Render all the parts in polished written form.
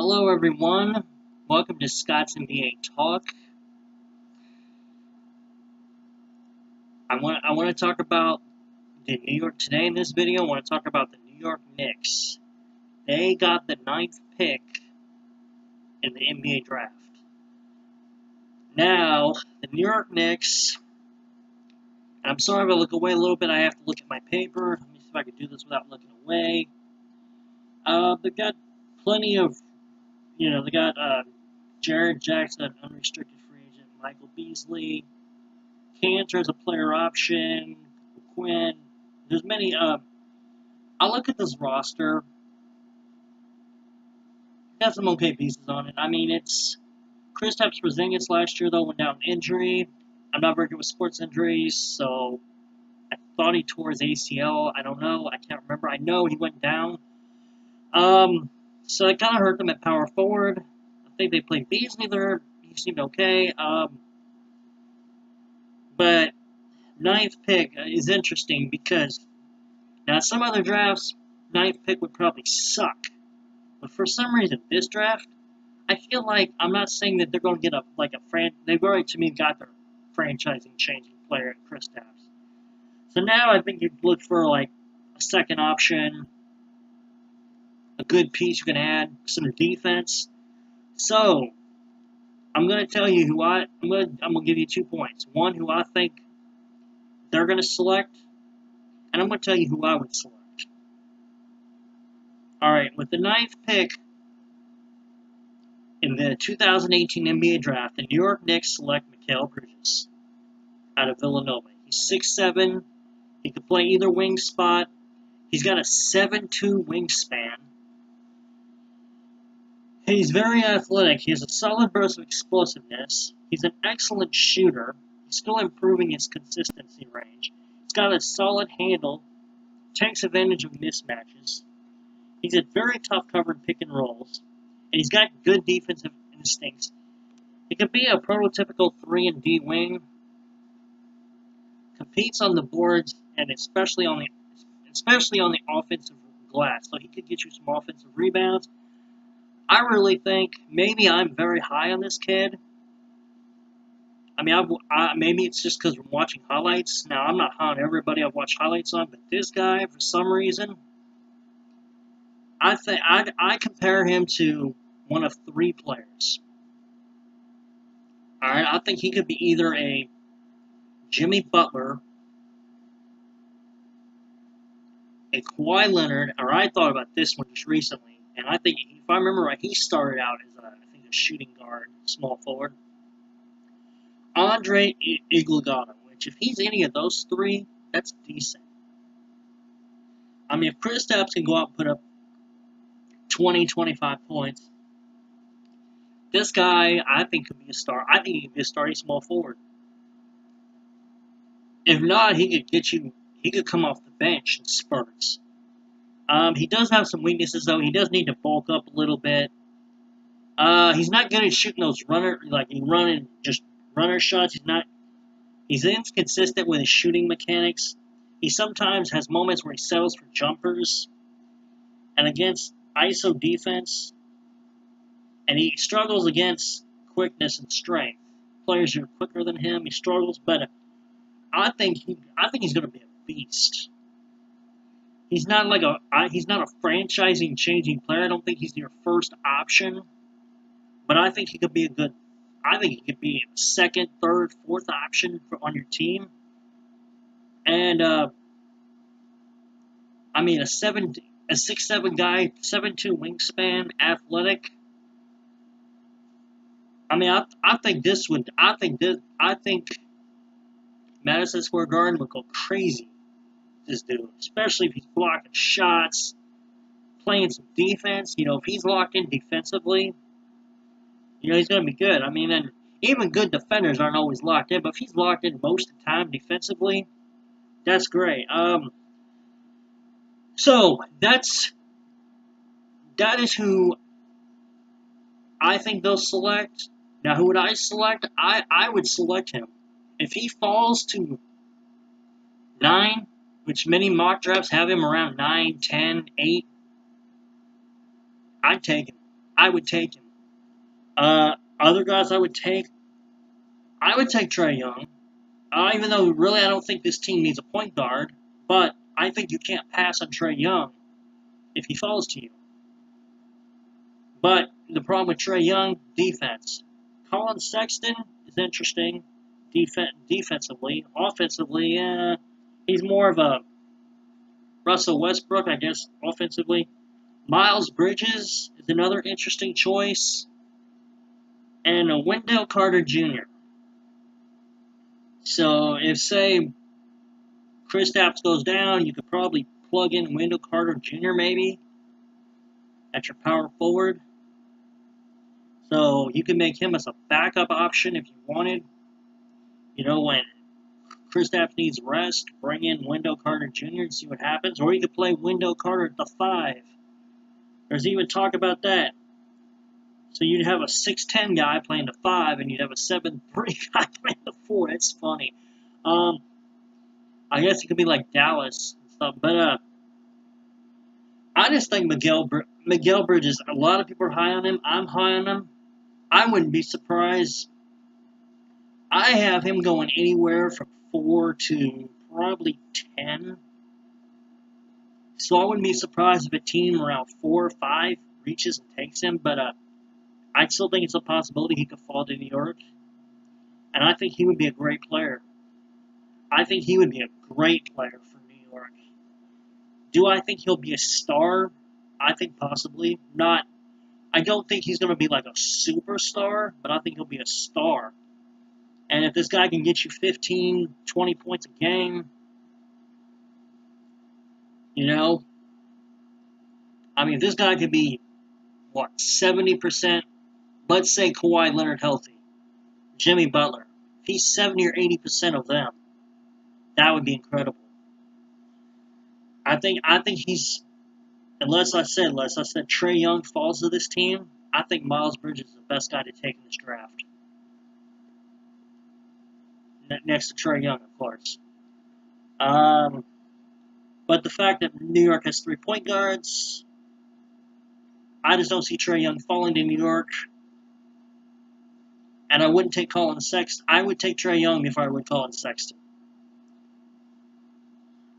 Hello everyone, welcome to Scott's NBA Talk. I want to talk about the New York today in this video. I want to talk about the New York Knicks. They got the 9th pick in the NBA draft. Now, the New York Knicks, I'm sorry if I look away a little bit, I have to look at my paper. Let me see if I can do this without looking away. They've got plenty of, they got Jaren Jackson, unrestricted free agent, Michael Beasley, Cantor as a player option, Quinn. There's many. I look at this roster. Got some okay pieces on it. I mean, it's Kristaps Porzingis last year though went down injury. I'm not very good with sports injuries, so I thought he tore his ACL. I don't know. I can't remember. I know he went down. So it kind of hurt them at power forward. I think they played Beasley there. He seemed okay. But 9th pick is interesting because now some other drafts, 9th pick would probably suck. But for some reason, this draft, I feel like, I'm not saying that they're going to get they've already, to me, got their franchising-changing player in Kristaps. So now I think you look for, a second option, a good piece you can add, some defense. So, I'm going to tell you I'm going to give you 2 points. One, who I think they're going to select, and I'm going to tell you who I would select. Alright, with the 9th pick in the 2018 NBA Draft, the New York Knicks select Mikal Bridges out of Villanova. He's 6'7". He could play either wing spot. He's got a 7'2" wingspan. He's very athletic. He has a solid burst of explosiveness. He's an excellent shooter. He's still improving his consistency range. He's got a solid handle. Takes advantage of mismatches. He's a very tough covered pick and rolls. And he's got good defensive instincts. He could be a prototypical 3-and-D wing. Competes on the boards and especially on the offensive glass. So he could get you some offensive rebounds. I really think maybe I'm very high on this kid. I mean, maybe it's just because we're watching highlights. Now, I'm not high on everybody I've watched highlights on, but this guy, for some reason, I compare him to one of 3 players. All right, I think he could be either a Jimmy Butler, a Kawhi Leonard, or I thought about this one just recently, and I think, if I remember right, he started out as a shooting guard, small forward. Andre Iguodala, which if he's any of those 3, that's decent. I mean, if Kristaps can go out and put up 20, 25 points, this guy, I think, could be a star. I think he could be a starting small forward. If not, he could come off the bench in spurts. He does have some weaknesses, though. He does need to bulk up a little bit. He's not good at shooting those runner shots. He's inconsistent with his shooting mechanics. He sometimes has moments where he settles for jumpers. And against ISO defense, and he struggles against quickness and strength. Players who are quicker than him, he struggles, but I think he's going to be a beast. He's not a franchising changing player. I don't think he's your first option, but I think he could be a second, third, fourth option on your team. And I mean a 6'7" guy, 7'2" wingspan, athletic. I mean, I think Madison Square Garden would go crazy. This dude, especially if he's blocking shots, playing some defense. If he's locked in defensively, he's going to be good. I mean, and even good defenders aren't always locked in, but if he's locked in most of the time defensively, that's great. So that is who I think they'll select. Now, who would I select? I would select him. If he falls to 9, which many mock drafts have him around 9, 10, 8, I'd take him. I would take him. Other guys I would take Trae Young. Even though really I don't think this team needs a point guard, but I think you can't pass on Trae Young if he falls to you. But the problem with Trae Young, defense. Colin Sexton is interesting defensively. Offensively, he's more of a Russell Westbrook, I guess, offensively. Miles Bridges is another interesting choice. And a Wendell Carter Jr. So if, say, Kristaps goes down, you could probably plug in Wendell Carter Jr. maybe at your power forward. So you can make him as a backup option if you wanted. You know, when Kristaps needs rest, bring in Wendell Carter Jr. and see what happens. Or you could play Wendell Carter at the 5. There's even talk about that. So you'd have a 6'10 guy playing the 5, and you'd have a 7'3 guy playing the 4. It's funny. I guess it could be like Dallas and stuff. But I just think Miguel Bridges, a lot of people are high on him. I'm high on him. I wouldn't be surprised. I have him going anywhere from 4 to probably 10. So I wouldn't be surprised if a team around 4 or 5 reaches and takes him. But I still think it's a possibility he could fall to New York. And I think he would be a great player. I think he would be a great player for New York. Do I think he'll be a star? I think possibly. Not. I don't think he's going to be like a superstar, but I think he'll be a star. And if this guy can get you 15, 20 points a game, you know, I mean, if this guy could be, 70%, let's say Kawhi Leonard healthy, Jimmy Butler, if he's 70 or 80% of them, that would be incredible. I think he's, unless I said Trae Young falls to this team, I think Miles Bridges is the best guy to take in this draft. Next to Trae Young, of course. But the fact that New York has 3 point guards, I just don't see Trae Young falling to New York. And I wouldn't take Colin Sexton. I would take Trae Young before I would Colin Sexton.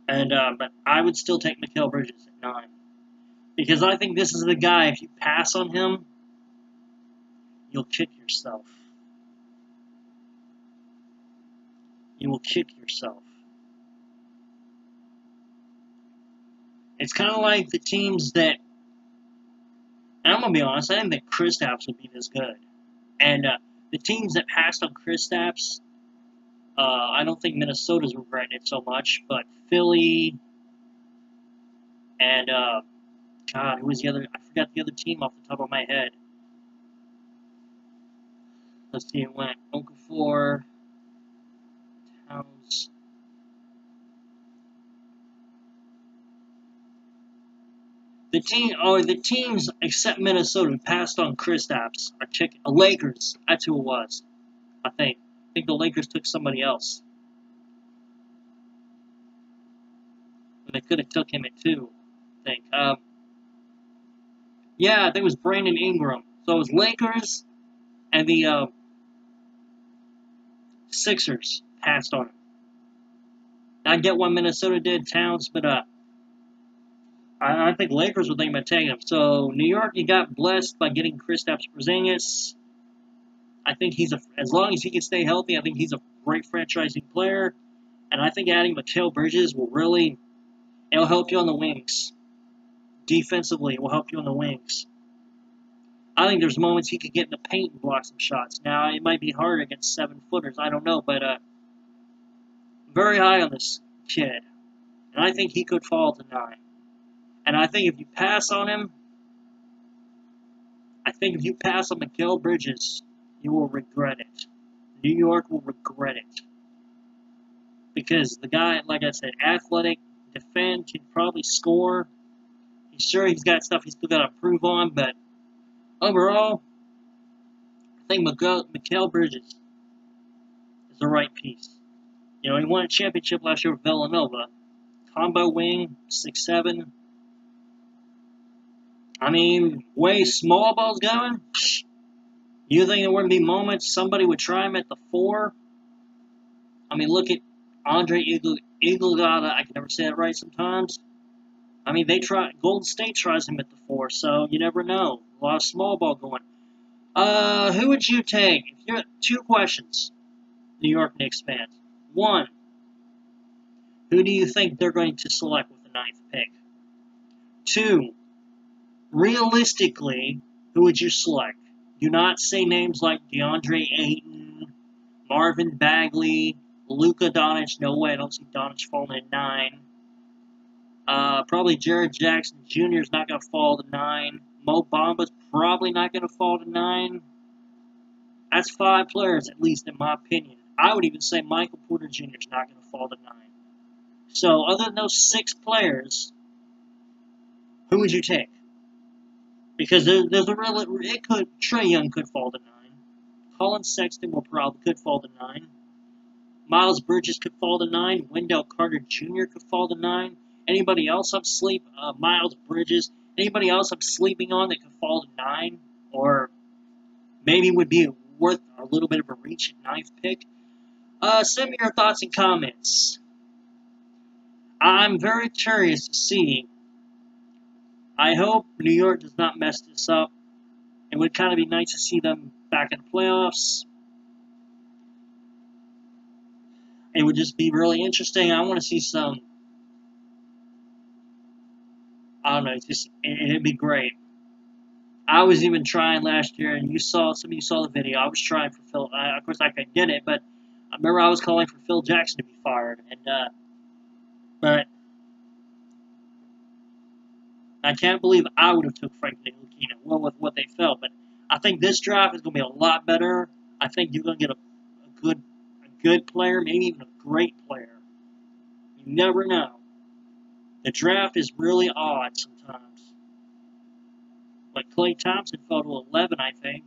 And but I would still take Mikal Bridges at 9. Because I think this is the guy, if you pass on him, you'll kick yourself. You will kick yourself. It's kind of like the teams that, and I'm going to be honest, I didn't think Kristaps would be this good. And the teams that passed on Kristaps, I don't think Minnesota's regretting it so much, but Philly and, God, who was the other? I forgot the other team off the top of my head. Let's see, it went Okafor, Towns. The teams except Minnesota who passed on Kristaps are Lakers. That's who it was. I think the Lakers took somebody else. And they could have took him at 2, I think. Yeah, I think it was Brandon Ingram. So it was Lakers and the Sixers passed on him. I get what Minnesota did, Towns, but I think Lakers would think about taking him. So New York, you got blessed by getting Kristaps Porzingis. I think as long as he can stay healthy, I think he's a great franchising player. And I think adding Mikal Bridges it'll help you on the wings. Defensively, it will help you on the wings. I think there's moments he could get in the paint and block some shots. Now, it might be hard against 7-footers. I don't know, but very high on this kid. And I think he could fall to 9. And I think if you pass on him, Mikal Bridges, you will regret it. New York will regret it. Because the guy, like I said, athletic, defend, can probably score. He's got stuff he's still got to improve on, but overall, I think Mikal Bridges is the right piece. You know, he won a championship last year with Villanova. Combo wing, 6'7". I mean, way small ball's going. You think there wouldn't be moments somebody would try him at the 4? I mean, look at Andre Iguodala. I can never say it right sometimes. I mean, Golden State tries him at the 4, so you never know. A lot of small ball going. Who would you take? If you're 2 questions, New York Knicks fans. 1, who do you think they're going to select with the 9th pick? 2, realistically, who would you select? Do not say names like DeAndre Ayton, Marvin Bagley, Luka Doncic. No way, I don't see Doncic falling at 9. Probably Jaren Jackson Jr. is not going to fall to 9. Mo Bamba's probably not going to fall to 9. That's 5 players, at least in my opinion. I would even say Michael Porter Jr. is not going to fall to 9. So, other than those 6 players, who would you take? Because there's a real, Trae Young could fall to 9. Colin Sexton could fall to 9. Miles Bridges could fall to 9. Wendell Carter Jr. could fall to 9. Anybody else I'm Miles Bridges. Anybody else I'm sleeping on that could fall to 9? Or maybe would be worth a little bit of a reach at 9th pick? Send me your thoughts and comments. I'm very curious to see. I hope New York does not mess this up. It would kind of be nice to see them back in the playoffs. It would just be really interesting. I want to see some. I don't know. It'd be great. I was even trying last year, and some of you saw the video. I was trying for Phil. Of course, I couldn't get it, but I remember I was calling for Phil Jackson to be fired, but I can't believe I would have took Frank Ntilikina. Well, with what they felt, but I think this draft is going to be a lot better. I think you're going to get a good player, maybe even a great player. You never know. The draft is really odd sometimes. Like Klay Thompson fell to 11, I think.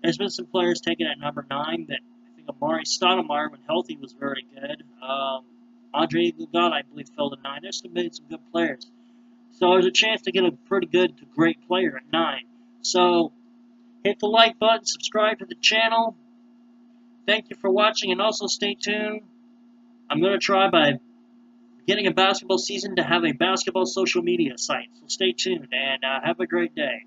There's been some players taken at number 9 that I think Amari Stoudemire, when healthy, was very good. Andre Iguodala, I believe, fell to 9. There's been some good players. So there's a chance to get a pretty good to great player at 9. So hit the like button, subscribe to the channel. Thank you for watching, and also stay tuned. I'm going to try by getting a basketball season to have a basketball social media site. So stay tuned, and have a great day.